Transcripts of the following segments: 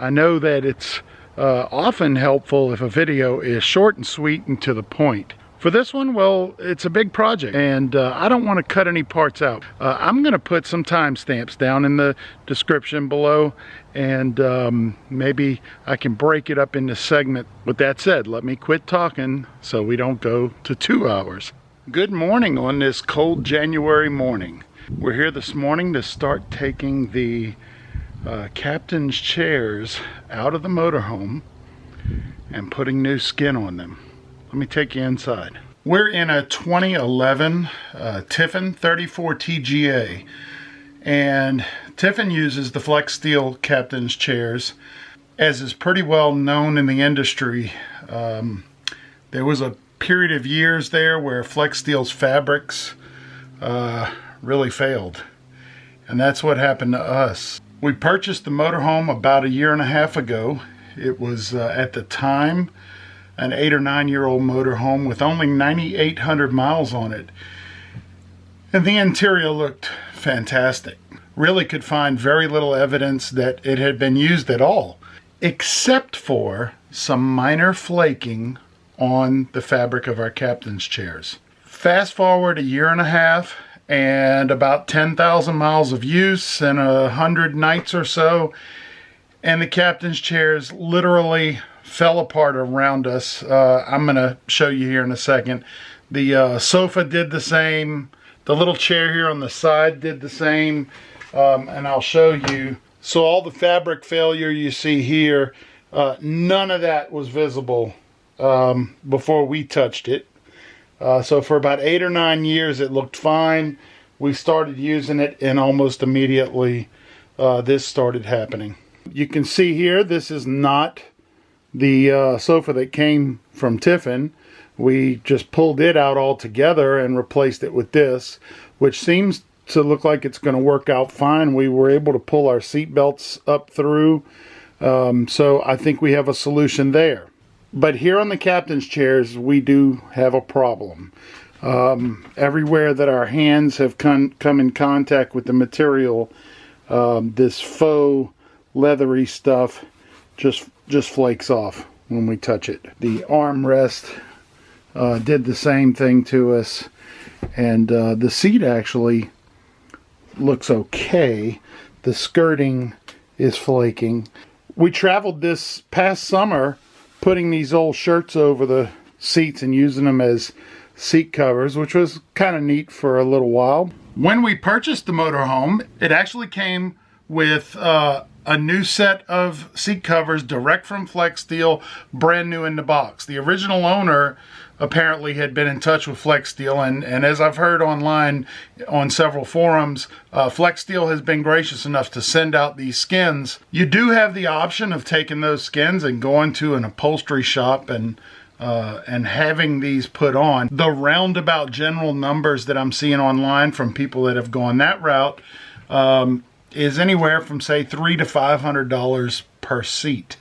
I know that it's often helpful if a video is short and sweet and to the point. For this one, well, it's a big project, and I don't want to cut any parts out. I'm going to put some timestamps down in the description below, and maybe I can break it up into segments. With that said, let me quit talking so we don't go to 2 hours. Good morning on this cold January morning. We're here this morning to start taking the captain's chairs out of the motorhome and putting new skin on them. Let me take you inside. We're in a 2011 Tiffin 34 TGA, and Tiffin uses the flex steel captain's chairs, as is pretty well known in the industry. There was a period of years there where flex steel's fabrics really failed, and that's what happened to us. We purchased the motorhome about 1.5 years ago. It was at the time an 8 or 9 year old motorhome with only 9,800 miles on it, and the interior looked fantastic. Really could find very little evidence that it had been used at all, except for some minor flaking on the fabric of our captain's chairs. Fast forward 1.5 years and about 10,000 miles of use and 100 nights or so, and the captain's chairs literally fell apart around us. I'm going to show you here in a second. The sofa did the same. The little chair here on the side did the same, and I'll show you. So all the fabric failure you see here, none of that was visible before we touched it. So for about 8 or 9 years it looked fine. We started using it, and almost immediately this started happening. You can see here, this is not the sofa that came from Tiffin. We just pulled it out altogether and replaced it with this, which seems to look like it's going to work out fine. We were able to pull our seat belts up through, so I think we have a solution there. But here on the captain's chairs, we do have a problem. Everywhere that our hands have come in contact with the material, this faux leathery stuff just flakes off when we touch it. The armrest did the same thing to us, and the seat actually looks okay. The skirting is flaking. We traveled this past summer putting these old shirts over the seats and using them as seat covers, which was kind of neat for a little while. When we purchased the motorhome, it actually came with a new set of seat covers direct from Flex Steel, brand new in the box. The original owner apparently had been in touch with Flex Steel, and as I've heard online on several forums, Flex Steel has been gracious enough to send out these skins. You do have the option of taking those skins and going to an upholstery shop and having these put on. The roundabout general numbers that I'm seeing online from people that have gone that route is anywhere from, say, $300 to $500 per seat.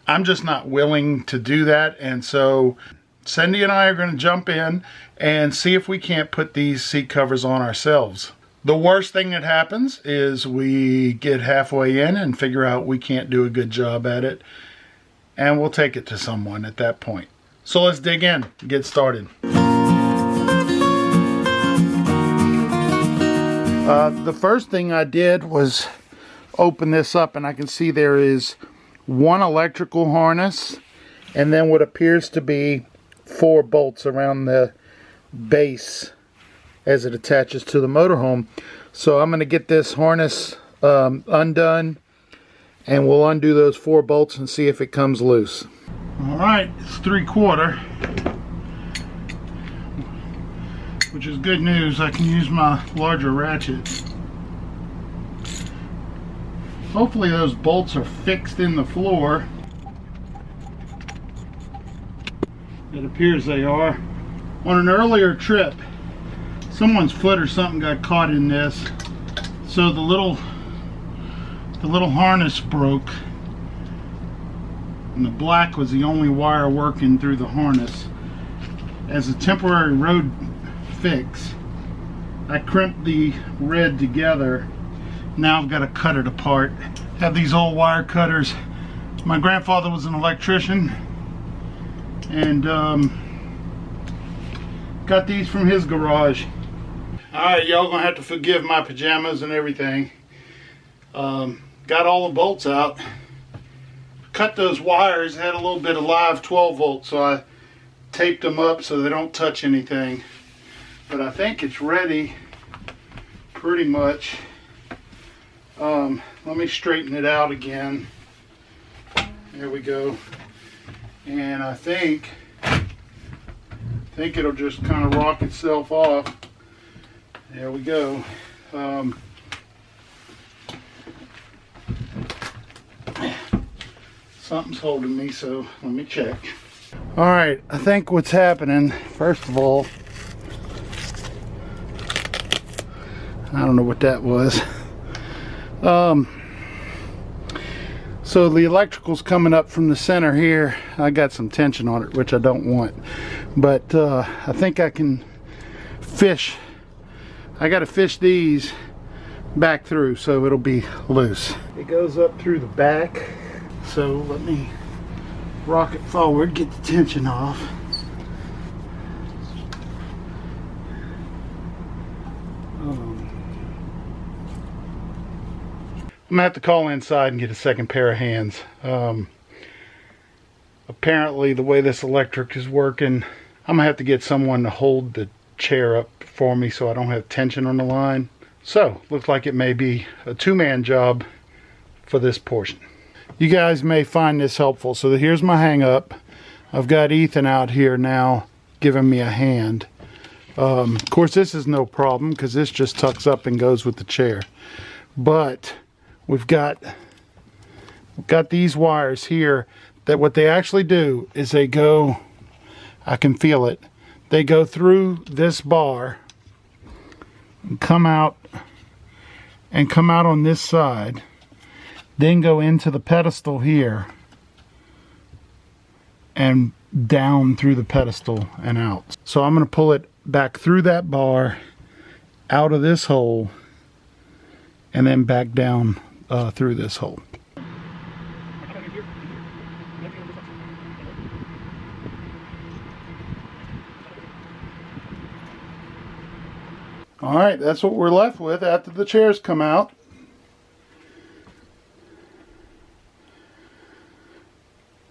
I'm just not willing to do that, and so Cindy and I are going to jump in and see if we can't put these seat covers on ourselves. The worst thing that happens is we get halfway in and figure out we can't do a good job at it, and we'll take it to someone at that point. So let's dig in and get started. The first thing I did was open this up, and I can see there is one electrical harness and then what appears to be 4 bolts around the base as it attaches to the motorhome. So I'm going to get this harness undone, and we'll undo those 4 bolts and see if it comes loose. Alright, it's 3/4, which is good news. I can use my larger ratchet. Hopefully those bolts are fixed in the floor. It appears they are. On an earlier trip, someone's foot or something got caught in this, so the little harness broke, and the black was the only wire working through the harness. As a temporary road fix, I crimped the red together. Now I've got to cut it apart. Have these old wire cutters My grandfather was an electrician, and got these from his garage. Alright, y'all gonna have to forgive my pajamas and everything. Got all the bolts out. Cut those wires, had a little bit of live 12 volts, so I taped them up so they don't touch anything. But I think it's ready pretty much. Let me straighten it out again. There we go. And I think it'll just kind of rock itself off. There we go. Something's holding me, so let me check. All right, I think what's happening, first of all, I don't know what that was. So the electrical's coming up from the center here. I got some tension on it, which I don't want, but I think I can fish. I got to fish these back through so it'll be loose. It goes up through the back, so let me rock it forward, get the tension off. I'm gonna have to call inside and get a second pair of hands. Apparently the way this electric is working, I'm gonna have to get someone to hold the chair up for me so I don't have tension on the line. So looks like it may be a two-man job for this portion. You guys may find this helpful. So here's my hang up. I've got Ethan out here now giving me a hand. Of course this is no problem because this just tucks up and goes with the chair. But we've got these wires here that what they actually do is they go, I can feel it, they go through this bar and come out on this side, then go into the pedestal here and down through the pedestal and out. So I'm going to pull it back through that bar, out of this hole, and then back down through this hole. All right, that's what we're left with after the chairs come out.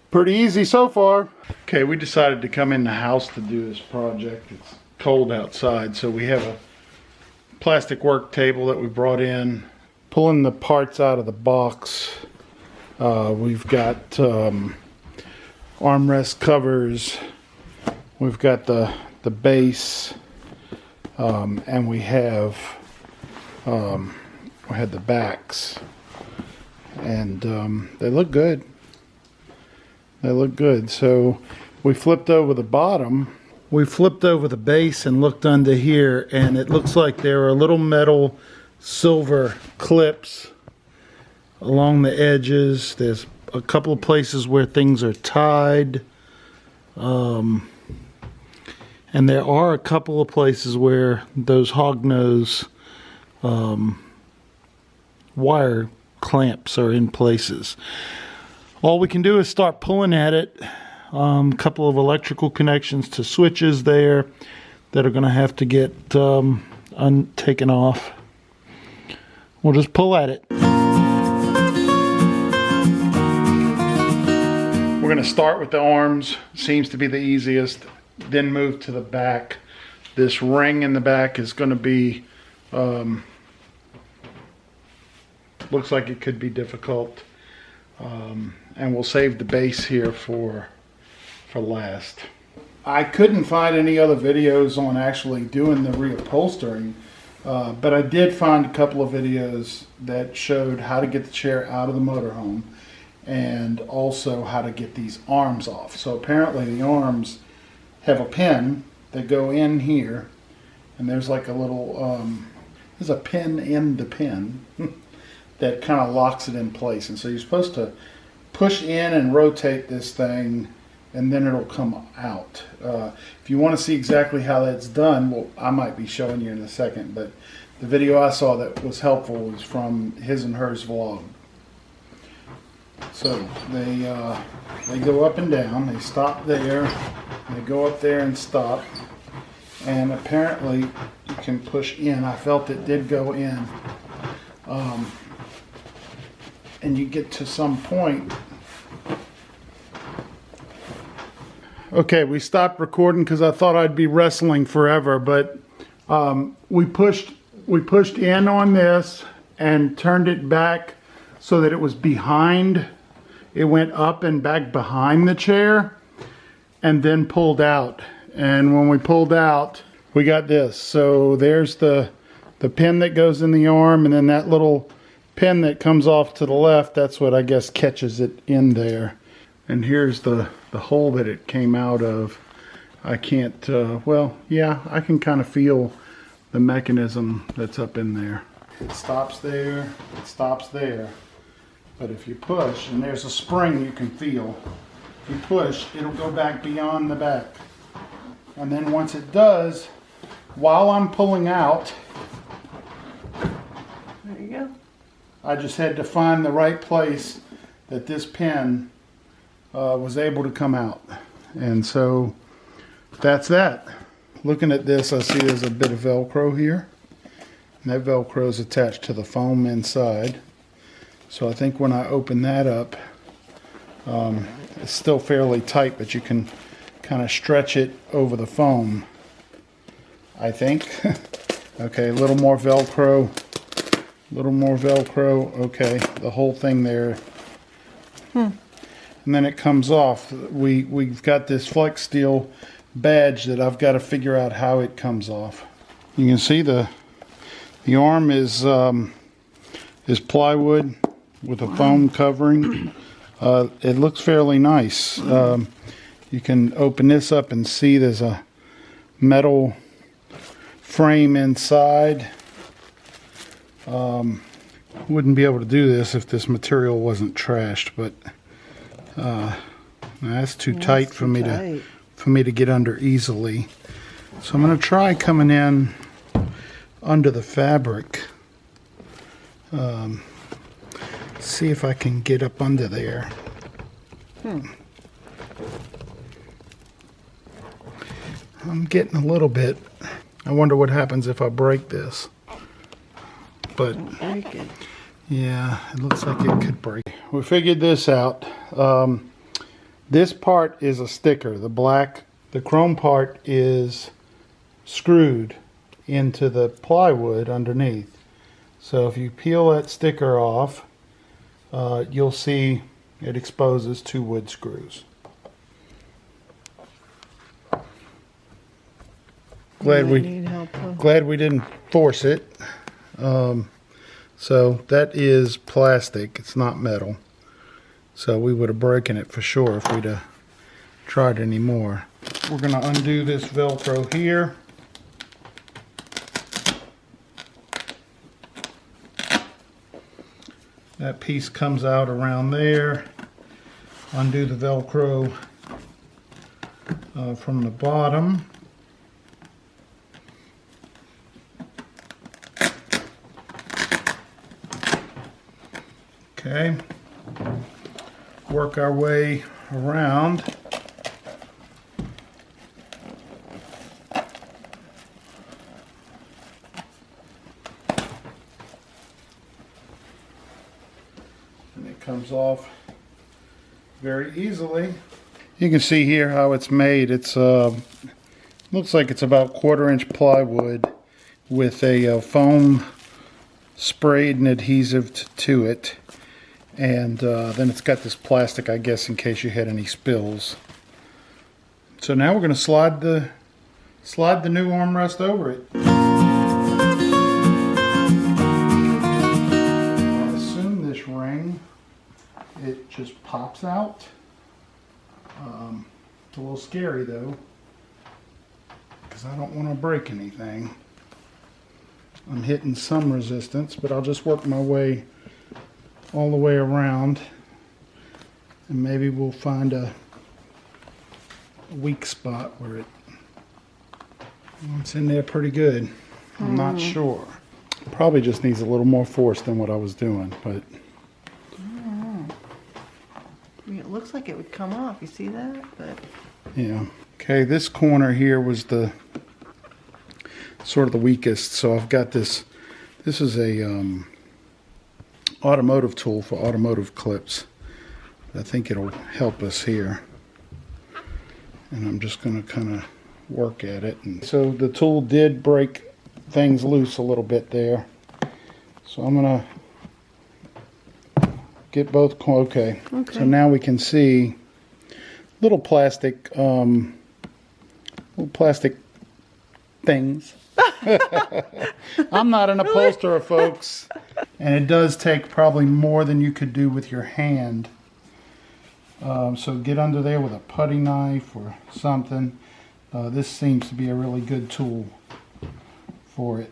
Pretty easy so far. Okay, we decided to come in the house to do this project. It's cold outside, so we have a plastic work table that we brought in. Pulling the parts out of the box, we've got armrest covers, we've got the base, and we had the backs, and they look good. They look good. So we flipped over the bottom. We flipped over the base and looked under here, and it looks like there are little metal silver clips along the edges. There's a couple of places where things are tied, and there are a couple of places where those hognose wire clamps are in places. All we can do is start pulling at it. A couple of electrical connections to switches there that are going to have to get taken off. We'll just pull at it. We're going to start with the arms. Seems to be the easiest. Then move to the back. This ring in the back is going to be, looks like it could be difficult. And we'll save the base here for last. I couldn't find any other videos on actually doing the reupholstering. But I did find a couple of videos that showed how to get the chair out of the motorhome and also how to get these arms off. So apparently the arms have a pin that go in here, and there's like a little, there's a pin in the pin that kind of locks it in place. And so you're supposed to push in and rotate this thing, and then it'll come out. If you want to see exactly how that's done, well, I might be showing you in a second, but the video I saw that was helpful was from his and hers vlog. So they go up and down. They stop there. They go up there and stop. And apparently you can push in. I felt it did go in. And you get to some point. Okay, we stopped recording because I thought I'd be wrestling forever, but we pushed in on this and turned it back so that it was behind. It went up and back behind the chair and then pulled out. And when we pulled out, we got this. So there's the pin that goes in the arm, and then that little pin that comes off to the left, that's what I guess catches it in there. And here's the hole that it came out of. I can't, well, yeah, I can kind of feel the mechanism that's up in there. It stops there, it stops there. But if you push, and there's a spring you can feel, if you push, it'll go back beyond the back. And then once it does, while I'm pulling out, there you go. I just had to find the right place that this pin was able to come out. And so that's that. Looking at this, I see there's a bit of Velcro here. And that Velcro is attached to the foam inside. So I think when I open that up, it's still fairly tight, but you can kind of stretch it over the foam, I think. Okay, a little more Velcro. A little more Velcro. Okay, the whole thing there. And then it comes off. We've got this Flex Steel badge that I've got to figure out how it comes off. You can see the arm is plywood with a foam covering. It looks fairly nice. You can open this up and see there's a metal frame inside. Wouldn't be able to do this if this material wasn't trashed, but that's too tight for me to get under easily. So I'm going to try coming in under the fabric. See if I can get up under there. I'm getting a little bit. I wonder what happens if I break this. But don't break it. Yeah, it looks like it could break. We figured this out. This part is a sticker. The chrome part is screwed into the plywood underneath. So if you peel that sticker off, you'll see it exposes 2 wood screws. Glad we didn't force it. So that is plastic, it's not metal. So we would have broken it for sure if we'd have tried any more. We're going to undo this Velcro here. That piece comes out around there. Undo the Velcro from the bottom. Okay, work our way around. And it comes off very easily. You can see here how it's made. It's looks like it's about 1/4-inch plywood with a foam sprayed and adhesive to it. And then it's got this plastic, I guess, in case you had any spills. So now we're going to slide the new armrest over it. I assume this ring, it just pops out. It's a little scary though, because I don't want to break anything. I'm hitting some resistance, but I'll just work my way all the way around, and maybe we'll find a weak spot where it's in there pretty good. I'm not sure. Probably just needs a little more force than what I was doing, but looks like it would come off. You see that? But yeah. Okay, this corner here was the sort of the weakest. So I've got this. This is a automotive tool for automotive clips. I think it'll help us here. And I'm just going to kind of work at it. And so the tool did break things loose a little bit there. So I'm going to get both. Okay. So now we can see little plastic things. I'm not an upholsterer, folks. And it does take probably more than you could do with your hand. So get under there with a putty knife or something. This seems to be a really good tool for it.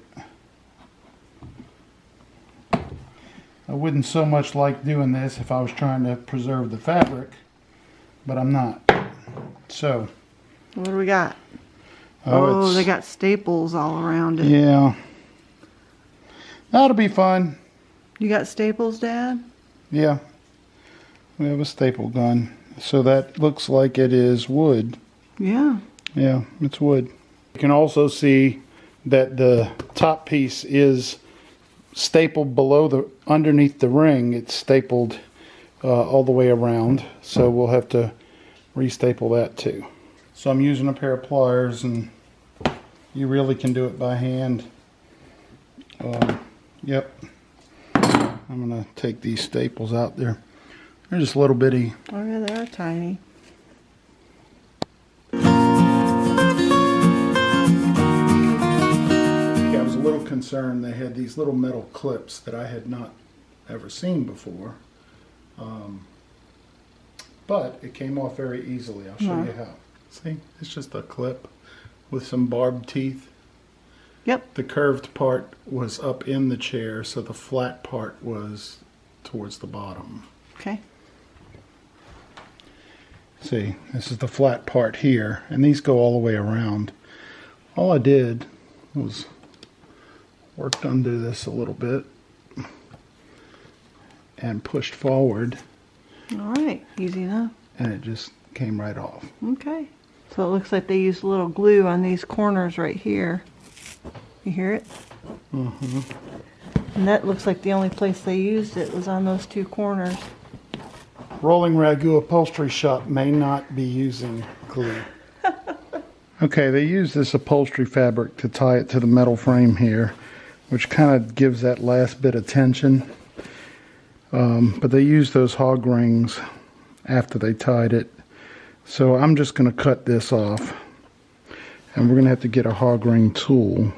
I wouldn't so much like doing this if I was trying to preserve the fabric, but I'm not. So what do we got? Oh, they got staples all around it. Yeah. That'll be fun. You got staples, Dad? Yeah. We have a staple gun. So that looks like it is wood. Yeah. Yeah, it's wood. You can also see that the top piece is stapled below underneath the ring. It's stapled all the way around. So we'll have to restaple that too. So I'm using a pair of pliers, and you really can do it by hand. Yep. I'm going to take these staples out there. They're just little bitty. Oh yeah, they are tiny. Yeah, I was a little concerned. They had these little metal clips that I had not ever seen before. But it came off very easily. I'll show you how. See, it's just a clip with some barbed teeth. Yep. The curved part was up in the chair, so the flat part was towards the bottom. Okay. See, this is the flat part here, and these go all the way around. All I did was worked under this a little bit and pushed forward. All right, easy enough. And it just came right off. Okay. So it looks like they used a little glue on these corners right here. You hear it? Mm-hmm. And that looks like the only place they used it was on those two corners. Rolling Ragu Upholstery Shop may not be using glue. Okay, they use this upholstery fabric to tie it to the metal frame here, which kind of gives that last bit of tension. But they use those hog rings after they tied it. So I'm just going to cut this off. And we're going to have to get a hog ring tool.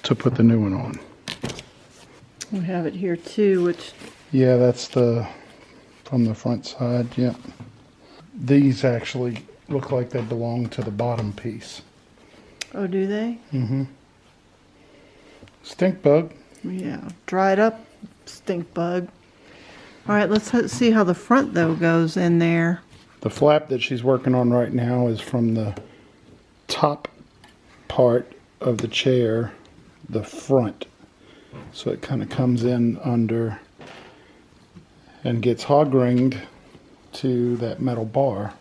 To put the new one on. We have it here too, which... Yeah, that's from the front side, yep. These actually look like they belong to the bottom piece. Oh, do they? Mm-hmm. Stink bug. Yeah, dried up stink bug. All right, let's see how the front though goes in there. The flap that she's working on right now is from the top part of the chair, the front. So it kind of comes in under and gets hog ringed to that metal bar.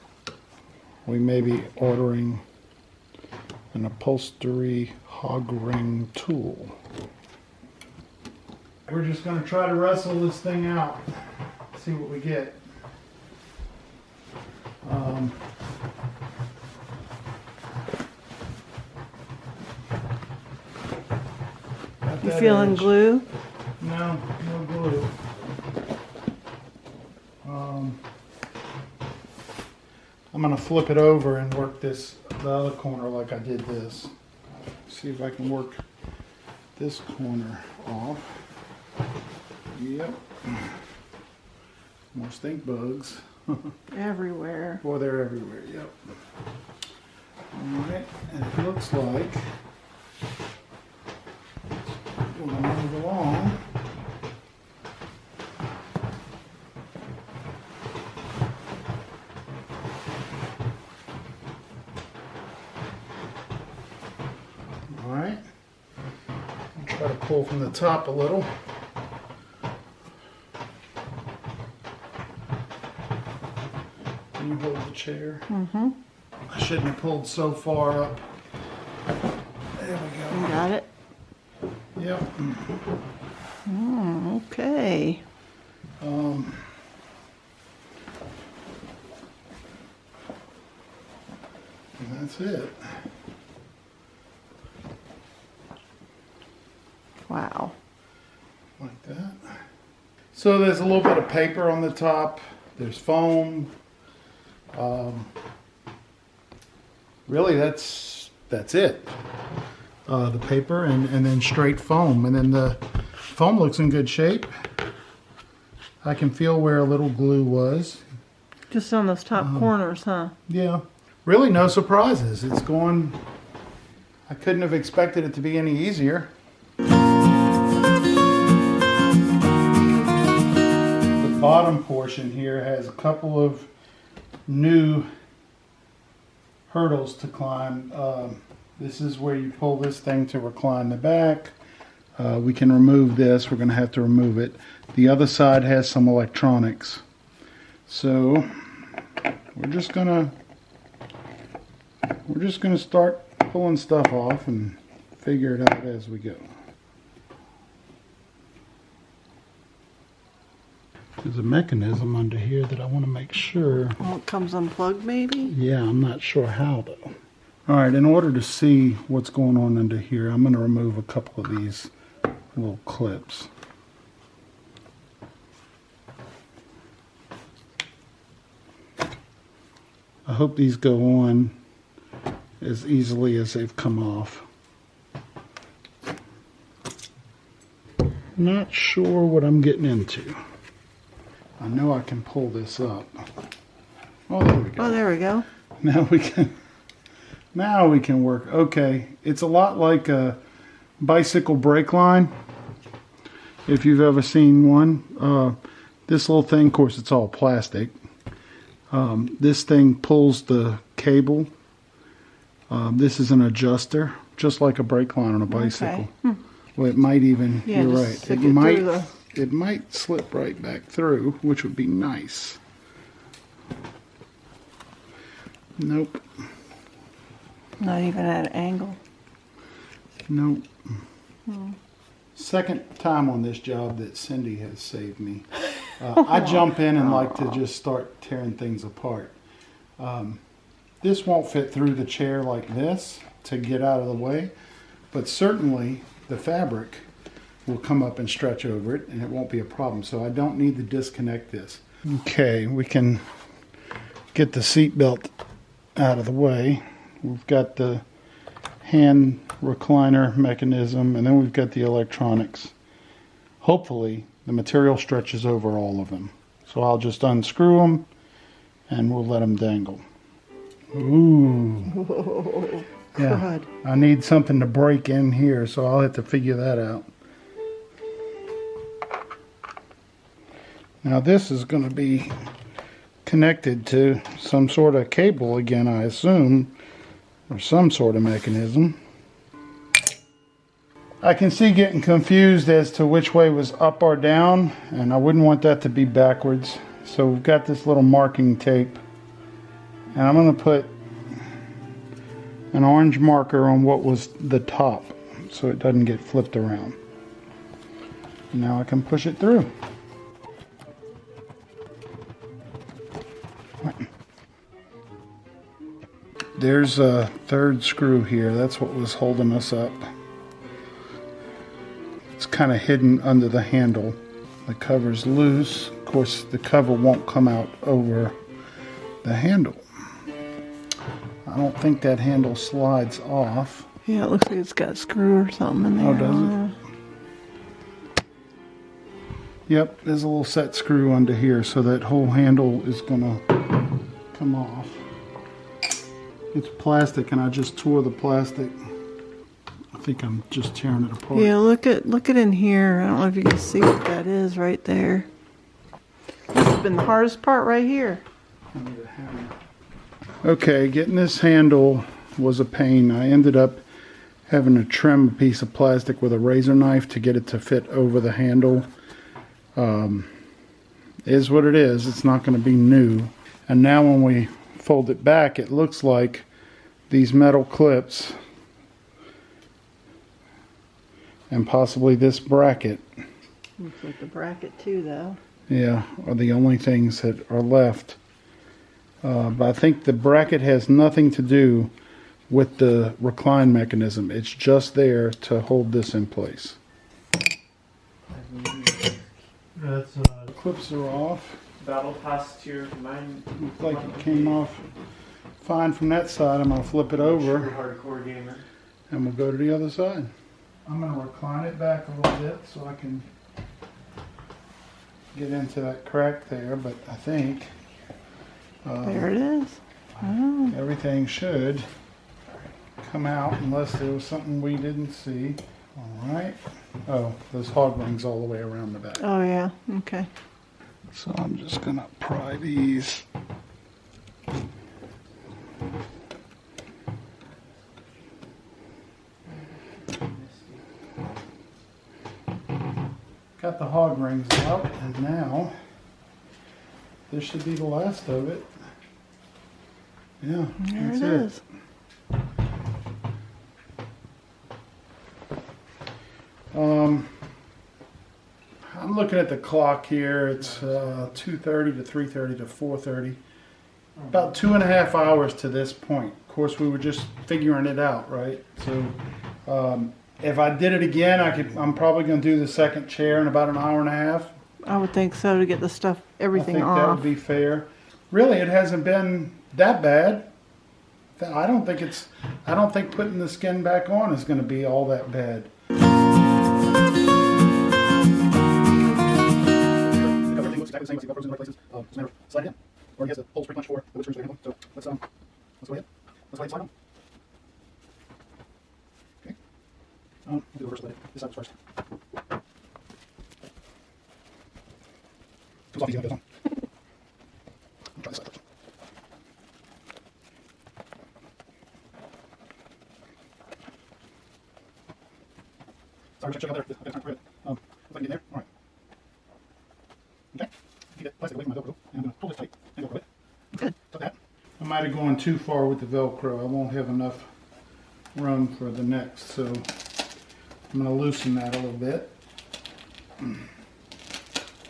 We may be ordering an upholstery hog ring tool. We're just going to try to wrestle this thing out, see what we get. You feeling edge. Glue? No, no glue. I'm going to flip it over and work the other corner like I did this. See if I can work this corner off. Yep. More stink bugs. Everywhere. Boy, they're everywhere, yep. Alright, and it looks like we're going to move along. Alright, I'll try to pull from the top a little. Can you hold the chair? Mm-hmm. I shouldn't have pulled so far up. There we go. You got it? Yep. Okay. And that's it. Wow. Like that. So there's a little bit of paper on the top. There's foam. Really, that's it. The paper and then straight foam. And then the foam looks in good shape. I can feel where a little glue was. Just on those top corners, huh? Yeah. Really no surprises. It's going... I couldn't have expected it to be any easier. The bottom portion here has a couple of new hurdles to climb. This is where you pull this thing to recline the back. We can remove this. We're going to have to remove it. The other side has some electronics. So we're just gonna start pulling stuff off and figure it out as we go. There's a mechanism under here that I want to make sure. Well, it comes unplugged, maybe? Yeah, I'm not sure how though. All right, in order to see what's going on under here, I'm going to remove a couple of these little clips. I hope these go on as easily as they've come off. Not sure what I'm getting into. I know I can pull this up. Oh, there we go. Oh, there we go. Now we can work. Okay, it's a lot like a bicycle brake line. If you've ever seen one, this little thing, of course, it's all plastic. This thing pulls the cable. This is an adjuster, just like a brake line on a bicycle. Okay. Well, it might even, yeah, you're right. It might slip right back through, which would be nice. Nope. Not even at an angle. Nope. Second time on this job that Cindy has saved me. I jump in and like to just start tearing things apart. This won't fit through the chair like this to get out of the way, but certainly the fabric will come up and stretch over it and it won't be a problem. So I don't need to disconnect this. Okay, we can get the seat belt out of the way. We've got the hand recliner mechanism, and then we've got the electronics. Hopefully the material stretches over all of them. So I'll just unscrew them and we'll let them dangle. Ooh. Whoa, yeah, I need something to break in here, so I'll have to figure that out. Now this is going to be connected to some sort of cable again, I assume, or some sort of mechanism. I can see getting confused as to which way was up or down, and I wouldn't want that to be backwards. So we've got this little marking tape, and I'm going to put an orange marker on what was the top so it doesn't get flipped around. Now I can push it through. There's a third screw here. That's what was holding us up. It's kind of hidden under the handle. The cover's loose. Of course, the cover won't come out over the handle. I don't think that handle slides off. Yeah, it looks like it's got a screw or something in there. Oh, does it? Yep, there's a little set screw under here, so that whole handle is gonna come off. It's plastic, and I just tore the plastic. I think I'm just tearing it apart. Yeah, look at in here. I don't know if you can see what that is right there. This has been the hardest part right here. Okay, getting this handle was a pain. I ended up having to trim a piece of plastic with a razor knife to get it to fit over the handle. Is what it is. It's not going to be new. And now when we fold it back, it looks like these metal clips and possibly this bracket, Looks like the bracket too, though. yeah, are the only things that are left. But I think the bracket has nothing to do with the recline mechanism. It's just there to hold this in place. That's The clips are off. battle pass to your mine. Looks like it came off fine from that side. I'm going to flip it over Hardcore gamer. and we'll go to the other side. I'm going to recline it back a little bit so I can get into that crack there, but I think There it is. Oh. everything should come out unless there was something we didn't see. All right. Oh, those hog rings all the way around the back. Oh, yeah. Okay. So I'm just going to pry these. Got the hog rings out, and now this should be the last of it. Yeah, There that's it is. I'm looking at the clock here. It's 2:30 to 3:30 to 4:30. About 2.5 hours to this point. Of course, we were just figuring it out, right? So if I did it again, I'm probably going to do the second chair in about an hour and a half. I would think so, to get the stuff, everything I think that off. would be fair. Really, it hasn't been that bad. I don't think putting the skin back on is going to be all that bad. Everything looks exactly the same. I see velcros in the right places. It's a matter of sliding in. Or he has the holes pretty much for the whiskers they're handling. So let's go ahead. Let's go ahead and slide on. Okay. We'll do the reverse slide. This side was first. Comes off easy when it goes on. Try this side first. Sorry, check out there. I've got time for it. Looks like in there. All right. Okay. Keep that plastic away from my Velcro, and I'm going to pull this tight and go for it. Good. Tuck that. I might have gone too far with the Velcro. I won't have enough room for the next, so I'm going to loosen that a little bit.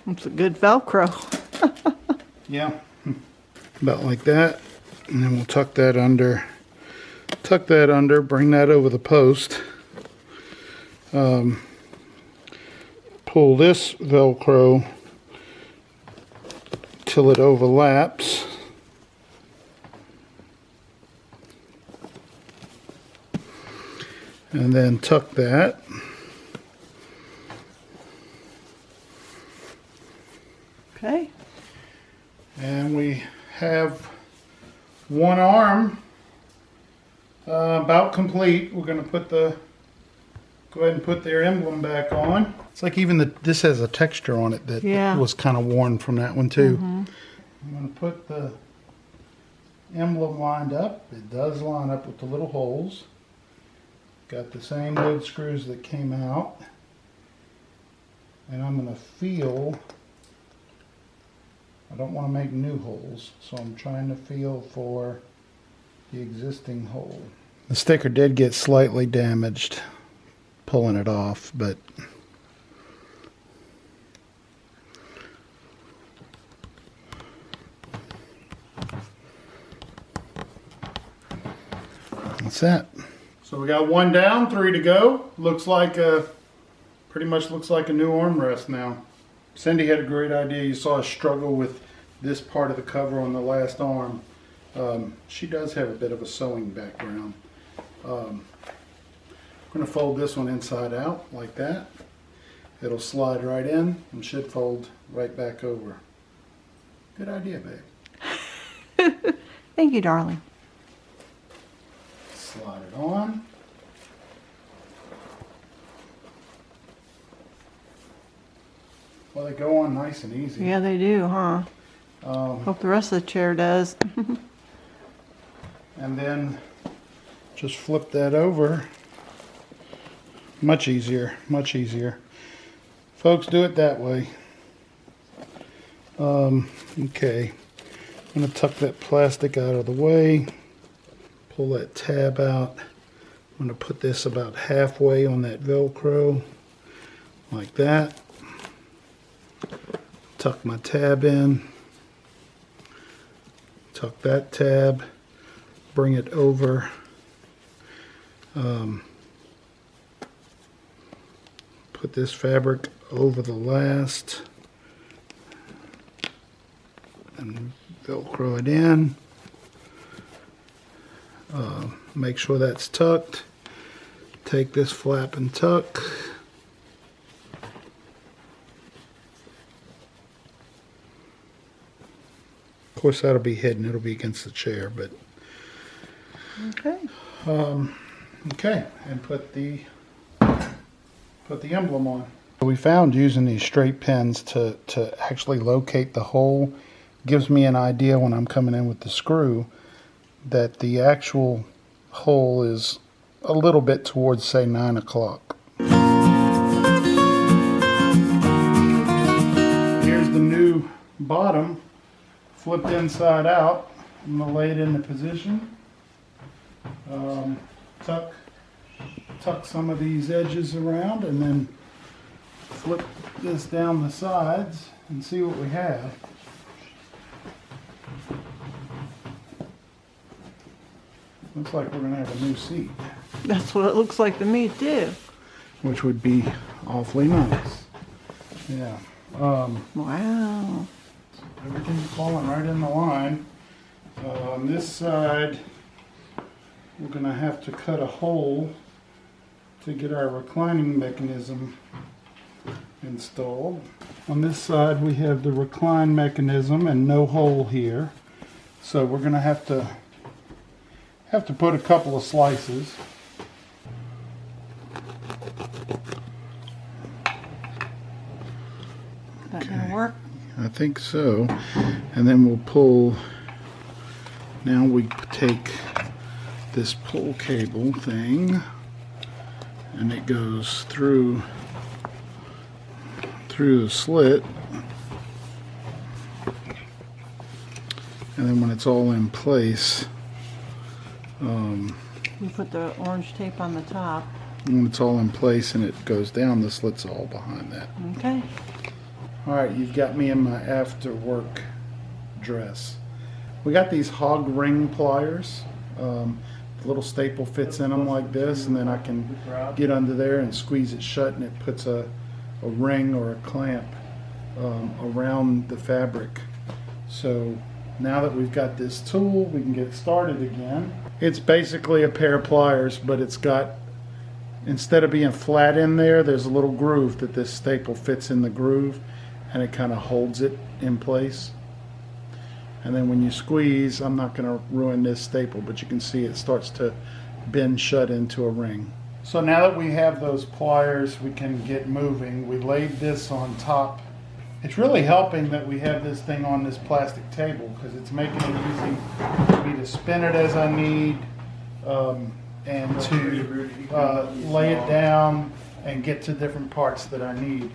It's a good Velcro. Yeah. About like that. And then we'll tuck that under. Tuck that under, bring that over the post. Pull this Velcro till it overlaps. And then tuck that. Okay. And we have one arm about complete. We're going to go ahead and put their emblem back on. It's like even this has a texture on it that was kind of worn from that one too. I'm going to put the emblem lined up. It does line up with the little holes. Got the same wood screws that came out. And I'm going to feel, I don't want to make new holes, so I'm trying to feel for the existing hole. The sticker did get slightly damaged pulling it off, but that's that. So we got one down, 3 to go. Looks like pretty much looks like a new armrest now. Cindy had a great idea. You saw a struggle with this part of the cover on the last arm. She does have a bit of a sewing background. I'm going to fold this one inside out like that. It'll slide right in and should fold right back over. Good idea, babe. Thank you, darling. Slide it on. Well, they go on nice and easy. Yeah, they do, huh? Hope the rest of the chair does. And then just flip that over. Much easier, much easier. Folks, do it that way. Okay. I'm going to tuck that plastic out of the way, pull that tab out. I'm going to put this about halfway on that Velcro, like that. Tuck my tab in, tuck that tab, bring it over. Put this fabric over the last and Velcro it in. Make sure that's tucked. Take this flap and tuck. Of course, that'll be hidden. It'll be against the chair, but Okay. okay, and put the emblem on. We found using these straight pins to actually locate the hole gives me an idea when I'm coming in with the screw that the actual hole is a little bit towards, say, 9 o'clock. Here's the new bottom flipped inside out. I'm going to lay it into position. Tuck some of these edges around and then flip this down the sides and see what we have. Looks like we're going to have a new seat, That's what it looks like to me too. which would be awfully nice. Yeah. Wow. Everything's falling right in the line. On this side, we're going to have to cut a hole to get our reclining mechanism installed. On this side, we have the recline mechanism and no hole here. So we're going to have to put a couple of slices. That gonna work? I think so. And then we'll pull. Now we take this pull cable thing and it goes through the slit, and then when it's all in place, You put the orange tape on the top. when it's all in place and it goes down, the slit's all behind that. Okay. Alright, you've got me in my after work dress. We got these hog ring pliers. The little staple fits in them like this, and then I can get under there and squeeze it shut, and it puts a ring or a clamp around the fabric. So now that we've got this tool, we can get started again. It's basically a pair of pliers, but it's got, instead of being flat in there, there's a little groove that this staple fits in the groove, and it kind of holds it in place. And then when you squeeze, I'm not going to ruin this staple, but you can see it starts to bend shut into a ring. So now that we have those pliers, we can get moving. We laid this on top. It's really helping that we have this thing on this plastic table, because it's making it easy for me to spin it as I need, and to lay it down and get to different parts that I need.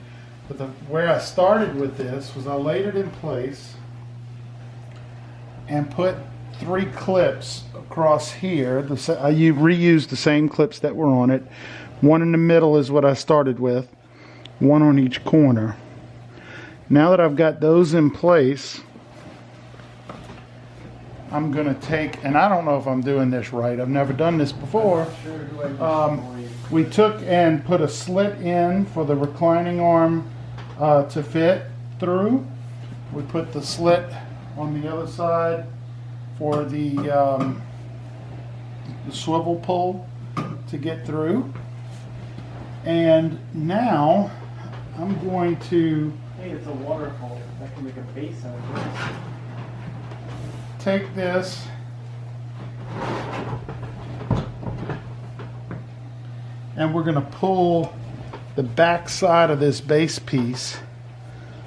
But where I started with this was I laid it in place and put 3 clips across here. I reused the same clips that were on it. One in the middle is what I started with, one on each corner. Now that I've got those in place, I'm going to take, and I don't know if I'm doing this right, I've never done this before. We took and put a slit in for the reclining arm to fit through. We put the slit on the other side for the swivel pull to get through. And now I'm going to Hey, it's a waterfall. That can make a base out of this. take this and we're going to pull the back side of this base piece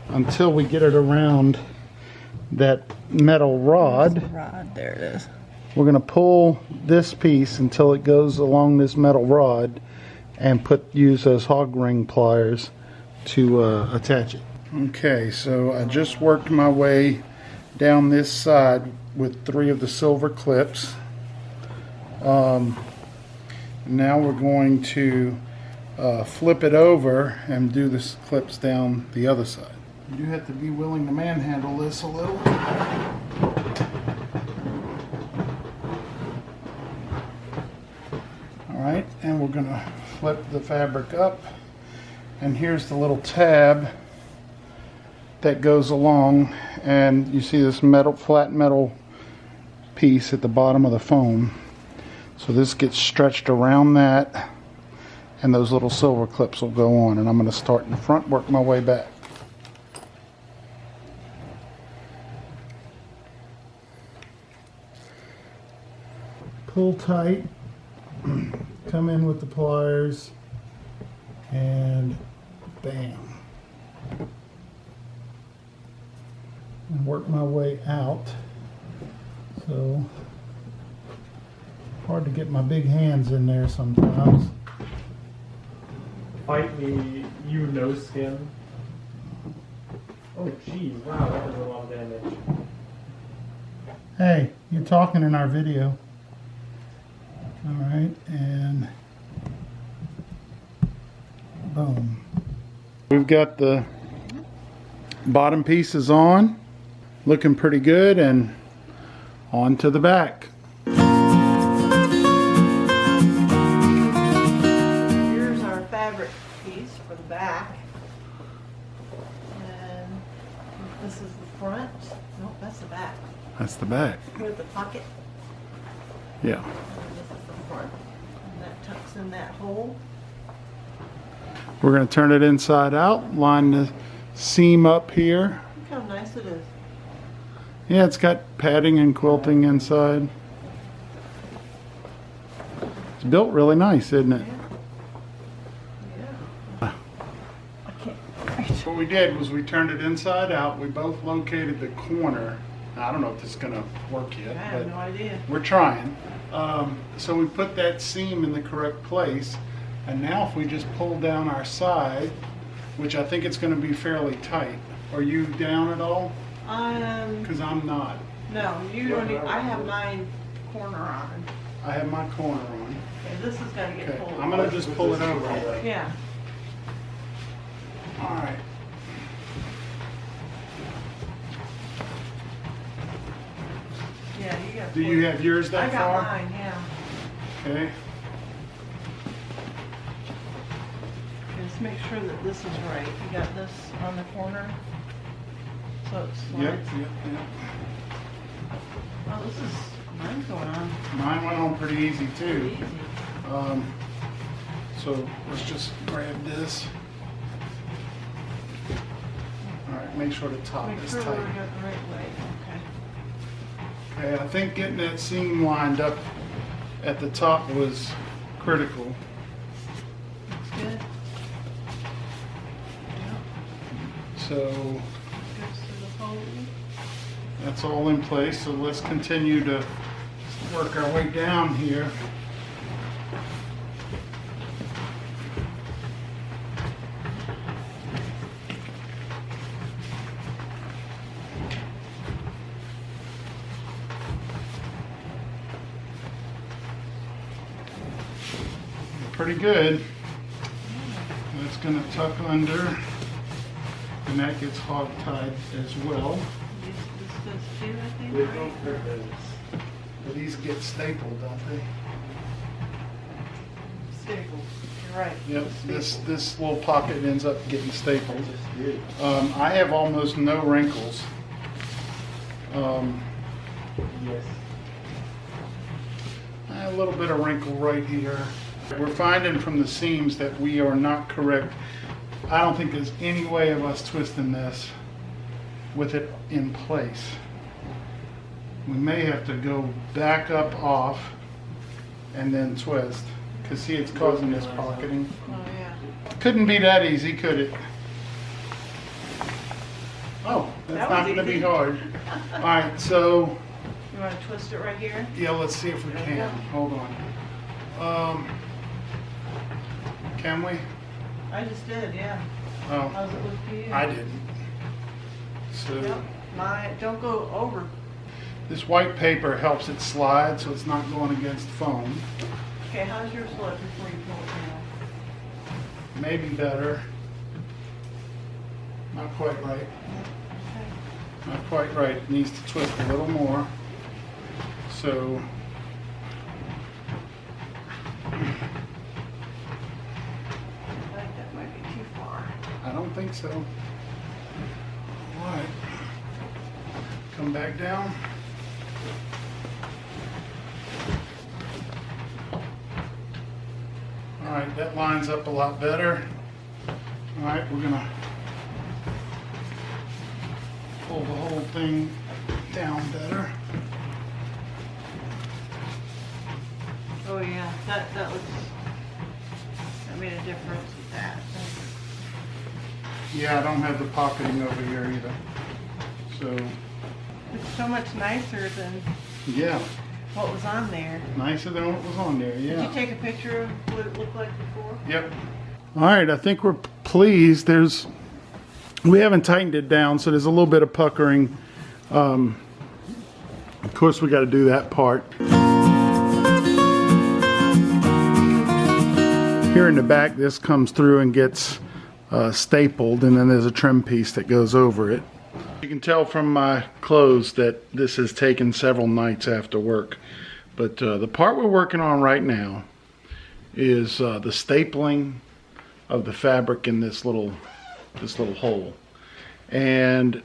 until we get it around that metal rod. Rod, there it is. We're going to pull this piece until it goes along this metal rod and use those hog ring pliers to attach it. Okay, so I just worked my way down this side with 3 of the silver clips. Now we're going to flip it over and do the clips down the other side. You do have to be willing to manhandle this a little. Alright, and we're going to flip the fabric up, and here's the little tab that goes along, and you see this flat metal piece at the bottom of the foam. So this gets stretched around that, and those little silver clips will go on, and I'm going to start in the front, work my way back. Pull tight, come in with the pliers, and bam. And work my way out. So, hard to get my big hands in there sometimes. Fight me, you no skin. Oh geez, wow, that was a lot of damage. Hey, you're talking in our video. Alright, and boom. We've got the bottom pieces on, looking pretty good, and on to the back. Here's our fabric piece for the back. And this is the front. No, that's the back. That's the back. Here's the pocket. Yeah. And this is the front. And that tucks in that hole. We're going to turn it inside out, line the seam up here. Look how nice it is. Yeah, it's got padding and quilting inside. It's built really nice, isn't it? Yeah. I can't. What we did was we turned it inside out. We both located the corner. I don't know if this is going to work yet, I have but no idea. we're trying. So we put that seam in the correct place. And now if we just pull down our side, which I think it's going to be fairly tight. Are you down at all? Because I'm not. No, you don't need, I have mine corner on. I have my corner on. Okay, this has got to get Okay, pulled. I'm going to just pull it over. Yeah. All right. Yeah, you got. Do you have yours that I got far? mine, yeah. Okay. Just make sure that this is right. You got this on the corner, so it Yep, slides. yep. Oh, this is mine's going on Mine went on pretty easy pretty too. easy. So let's just grab this. All right, make sure the top Make is sure we're tight. going the right way. Okay. Okay, I think getting that seam lined up at the top was critical. Looks good. Yeah. So Goes through the hole. that's all in place. So let's continue to work our way down here. Pretty good. That's going to tuck under, and that gets hog tied as well. This does too, I think, There's right? no purpose. But these get stapled, don't they? Stapled. You're right. Yep. This little pocket ends up getting stapled. Just did. I have almost no wrinkles. Yes. A little bit of wrinkle right here. We're finding from the seams that we are not correct. I don't think there's any way of us twisting this with it in place. We may have to go back up off and then twist. Because see, it's causing this pocketing. Oh, yeah. Couldn't be that easy, could it? Oh, that's That not was going to be easy. hard. All right, so You want to twist it right here? yeah, let's see if we can. Hold on. Can we? I just did, yeah. Oh, How's it look to you? I didn't. So Yep. Don't go over. This white paper helps it slide so it's not going against foam. Okay, how's yours look before you pull it down? Maybe better. Not quite right. Okay. Not quite right. It needs to twist a little more. So I think that might be too far. I don't think so. All right. Come back down. All right, that lines up a lot better. All right, we're gonna pull the whole thing down better. Oh yeah, that made a difference with that. Yeah, I don't have the pocketing over here either. So, It's so much nicer than yeah, what was on there. nicer than what was on there, yeah. Did you take a picture of what it looked like before? Yep. All right, I think we're pleased. We haven't tightened it down, so there's a little bit of puckering. Of course, we got to do that part. Here in the back, this comes through and gets stapled, and then there's a trim piece that goes over it. You can tell from my clothes that this has taken several nights after work. But the part we're working on right now is the stapling of the fabric in this little hole. And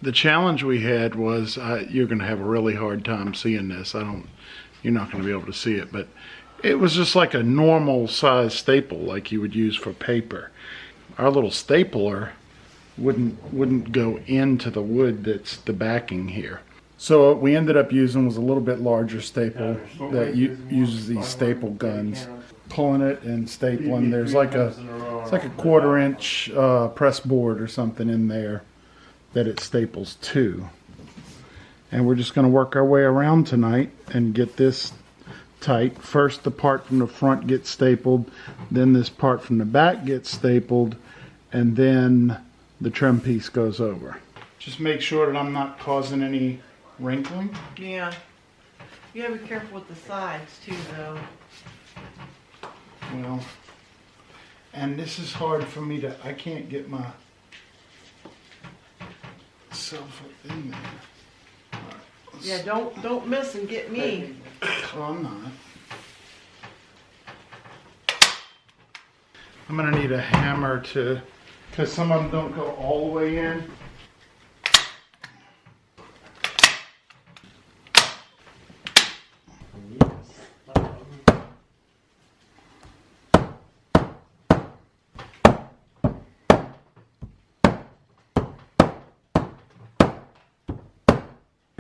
the challenge we had was you're going to have a really hard time seeing this. You're not going to be able to see it, but it was just like a normal size staple like you would use for paper. Our little stapler wouldn't go into the wood that's the backing here. So what we ended up using was a little bit larger staple that uses these staple guns. Pulling it and stapling. There's like it's like a 1/4 inch press board or something in there that it staples to. And we're just going to work our way around tonight and get this tight. First the part from the front gets stapled, then this part from the back gets stapled, and then the trim piece goes over. Just make sure that I'm not causing any wrinkling. Yeah. You gotta be careful with the sides too, though. Well, and this is hard for me to, I can't get myself in there. All right, Yeah, don't miss and get me. Oh, I'm not. I'm gonna need a hammer because some of them don't go all the way in.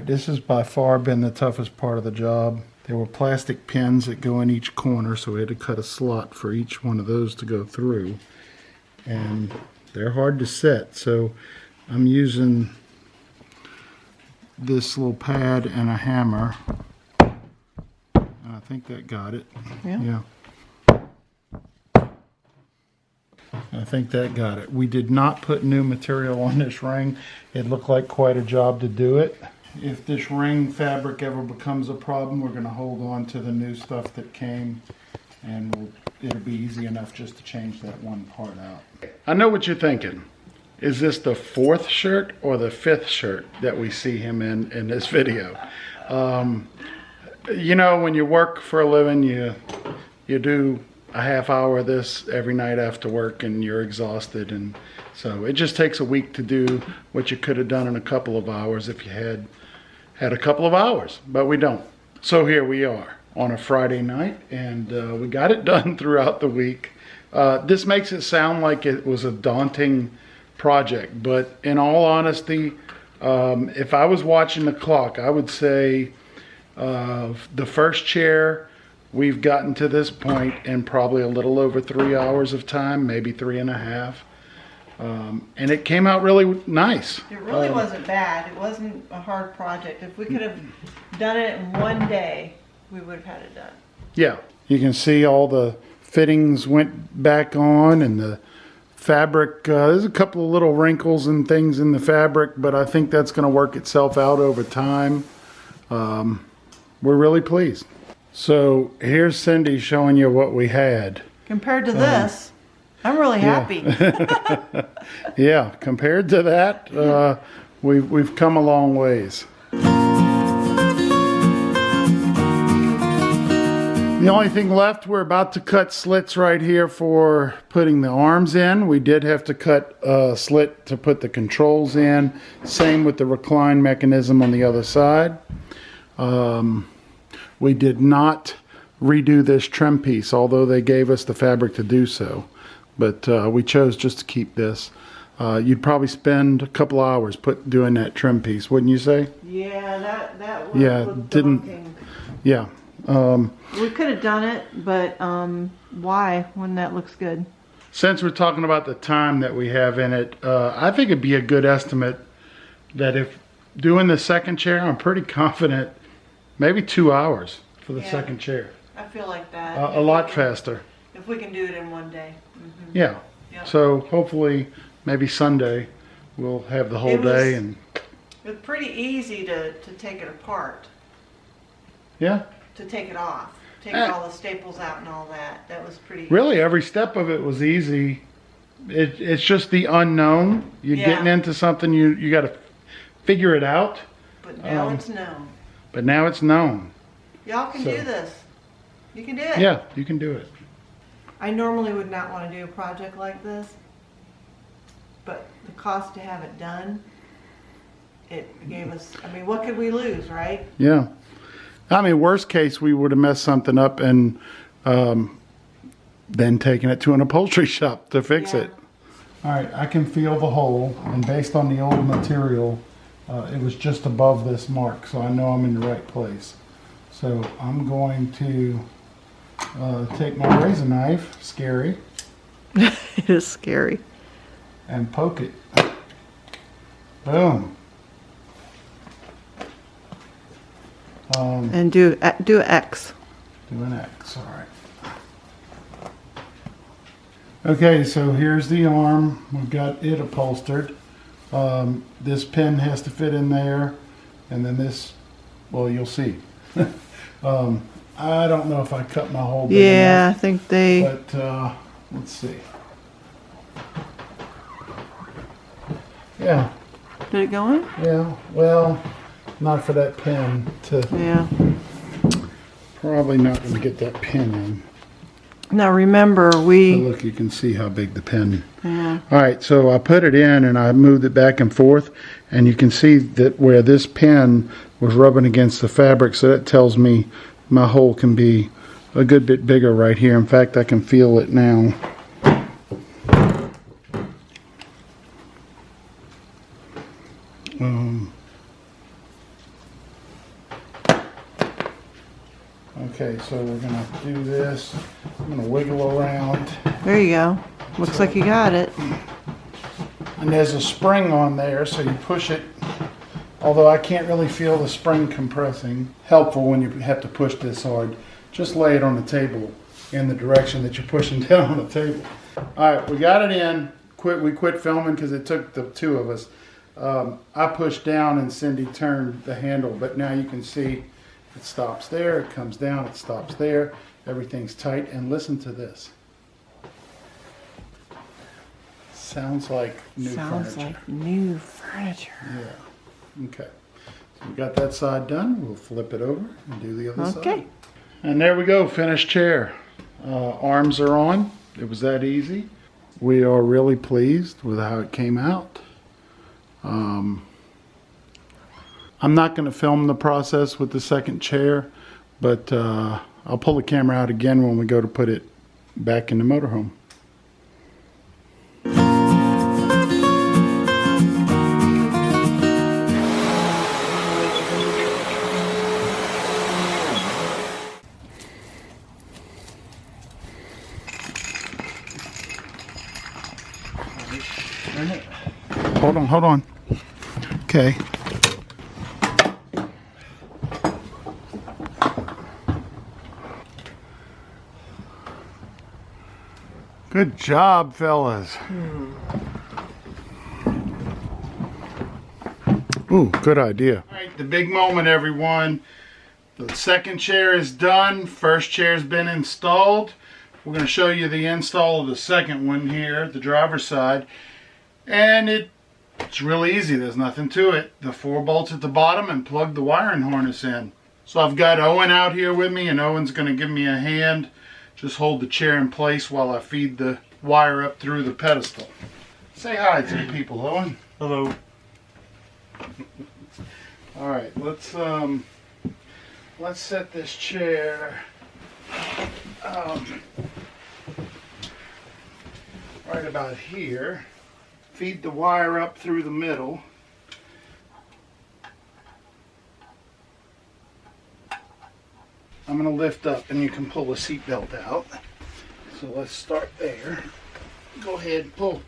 This has by far been the toughest part of the job. There were plastic pins that go in each corner, so we had to cut a slot for each one of those to go through. And they're hard to set, so I'm using this little pad and a hammer. And I think that got it. Yeah. I think that got it. We did not put new material on this ring. It looked like quite a job to do it. If this ring fabric ever becomes a problem, we're going to hold on to the new stuff that came, and it'll be easy enough just to change that one part out. I know what you're thinking. Is this the 4th shirt or the 5th shirt that we see him in this video? You know, when you work for a living, you do a half hour of this every night after work, and you're exhausted, and so it just takes a week to do what you could have done in a couple of hours if you had a couple of hours, but we don't. So here we are on a Friday night, and we got it done throughout the week. This makes it sound like it was a daunting project, but in all honesty, if I was watching the clock, I would say the first chair, we've gotten to this point in probably a little over 3 hours of time, maybe 3.5. And it came out really nice. It really wasn't bad. It wasn't a hard project. If we could have done it in one day, we would have had it done. Yeah, you can see all the fittings went back on, and the fabric. There's a couple of little wrinkles and things in the fabric, but I think that's going to work itself out over time. We're really pleased. So here's Cindy showing you what we had. Compared to this, I'm really happy. Yeah, compared to that, we've come a long ways. The only thing left, we're about to cut slits right here for putting the arms in. We did have to cut a slit to put the controls in. Same with the recline mechanism on the other side. We did not redo this trim piece, although they gave us the fabric to do so. But we chose just to keep this. You'd probably spend a couple hours doing that trim piece, wouldn't you say? Yeah, that looked daunting. Yeah. We could have done it, but why when that looks good? Since we're talking about the time that we have in it, I think it'd be a good estimate that if doing the second chair, I'm pretty confident maybe 2 hours for the second chair. I feel like that. A lot faster. If we can do it in one day. Yeah. Yep. So hopefully maybe Sunday we'll have the whole day. And it was pretty easy to take it apart. Yeah. To take it off. Take all the staples out and all that. That was pretty really every step of it was easy. It's just the unknown. You're getting into something you got to figure it out. But now it's known. But now it's known. Y'all can do this. You can do it. Yeah, you can do it. I normally would not want to do a project like this, but the cost to have it done, it gave us, I mean, what could we lose, right? Yeah. I mean, worst case, we would have messed something up and then taken it to an upholstery shop to fix it. All right, I can feel the hole, and based on the old material, it was just above this mark, so I know I'm in the right place. So I'm going to take my razor knife, scary. It is scary. And poke it. Boom. And do X. Do an X, all right. Okay, so here's the arm. We've got it upholstered. This pin has to fit in there, and then this, well, you'll see. I don't know if I cut my hole big enough, I think they... But let's see. Yeah. Did it go in? Yeah, well, not for that pin to... Yeah. Probably not going to get that pin in. Now remember, But look, you can see how big the pin. Yeah. All right, so I put it in and I moved it back and forth, and you can see that where this pin was rubbing against the fabric, so that tells me my hole can be a good bit bigger right here. In fact, I can feel it now. Okay, so we're going to do this. I'm going to wiggle around. There you go. Looks like you got it. And there's a spring on there, so you push it. Although I can't really feel the spring compressing. Helpful when you have to push this hard. Just lay it on the table in the direction that you're pushing down on the table. All right, we got it in. We quit filming because it took the two of us. I pushed down and Cindy turned the handle, but now you can see it stops there, it comes down, it stops there. Everything's tight, and listen to this. Sounds like new furniture. Sounds like new furniture. Yeah. Okay. So we got that side done. We'll flip it over and do the other side. Okay. And there we go, finished chair. Arms are on. It was that easy. We are really pleased with how it came out. I'm not going to film the process with the second chair, but I'll pull the camera out again when we go to put it back in the motorhome. Hold on. Okay. Good job, fellas. Ooh, good idea. All right, the big moment, everyone. The second chair is done. First chair's been installed. We're going to show you the install of the second one here, the driver's side. And it's really easy. There's nothing to it. The 4 bolts at the bottom and plug the wiring harness in. So I've got Owen out here with me, and Owen's going to give me a hand. Just hold the chair in place while I feed the wire up through the pedestal. Say hi to the people, Owen. Hello. All right, let's set this chair right about here. Feed the wire up through the middle. I'm going to lift up and you can pull the seat belt out. So let's start there. Go ahead, pull.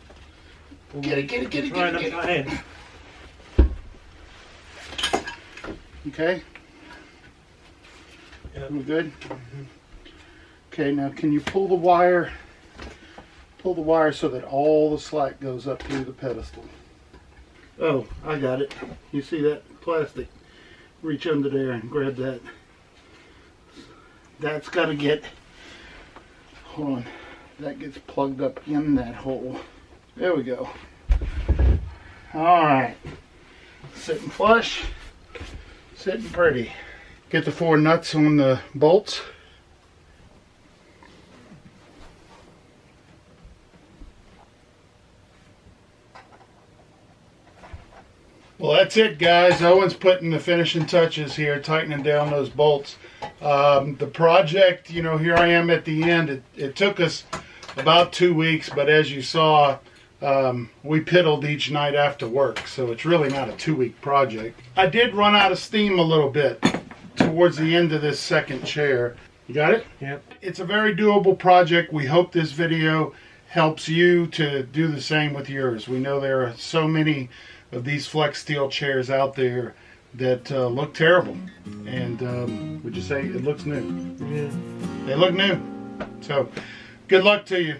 Get it. Right up my head. Okay? Yep. We good? Okay, now can you pull the wire so that all the slack goes up through the pedestal? Oh, I got it. You see that plastic? Reach under there and grab that. That's got to get, hold on, that gets plugged up in that hole. There we go. Alright, sitting flush, sitting pretty. Get the 4 nuts on the bolts. Well, that's it, guys. Owen's putting the finishing touches here, tightening down those bolts. The project, you know, here I am at the end. It took us about 2 weeks, but as you saw, we piddled each night after work, so it's really not a 2-week project. I did run out of steam a little bit towards the end of this second chair. You got it? Yep. It's a very doable project. We hope this video helps you to do the same with yours. We know there are so many of these flex steel chairs out there that look terrible, and would you say it looks new? Yeah. They look new. So good luck to you.